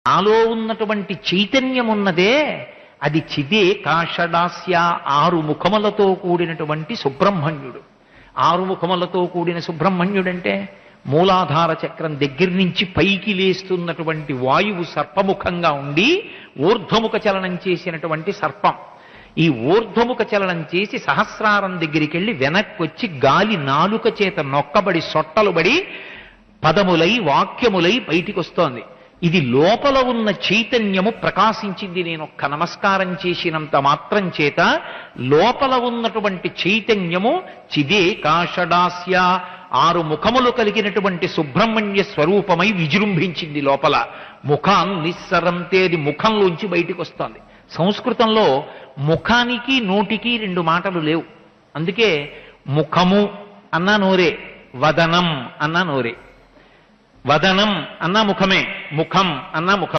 నాలో ఉన్నటువంటి చైతన్యం ఉన్నదే అది చిదే కాషడాస్య 6 ముఖములతో కూడినటువంటి సుబ్రహ్మణ్యుడు. 6 ముఖములతో కూడిన సుబ్రహ్మణ్యుడంటే మూలాధార చక్రం దగ్గర నుంచి పైకి లేస్తున్నటువంటి వాయువు సర్పముఖంగా ఉండి ఊర్ధ్వముఖ చలనం చేసినటువంటి సర్పం. ఈ ఊర్ధ్వముఖ చలనం చేసి సహస్రారం దగ్గరికి వెళ్ళి వెనక్కి వచ్చి గాలి నాలుక చేత నొక్కబడి సొట్టలుబడి పదములై వాక్యములై బయటికి వస్తోంది. ఇది లోపల ఉన్న చైతన్యము ప్రకాశించింది. నేను ఒక్క నమస్కారం చేసినంత మాత్రం చేత లోపల ఉన్నటువంటి చైతన్యము చిదే కాషడాస్య 6 ముఖములు కలిగినటువంటి సుబ్రహ్మణ్య స్వరూపమై విజృంభించింది లోపల. ముఖాన్ నిస్సరంతే, అది ముఖంలోంచి బయటికి వస్తోంది. సంస్కృతంలో ముఖానికి నోటికి 2 మాటలు లేవు. అందుకే ముఖము అన్నా నోరే, వదనం అన్నా నోరే. వదనం అన్నా ముఖమే, ముఖం అన్నా ముఖం.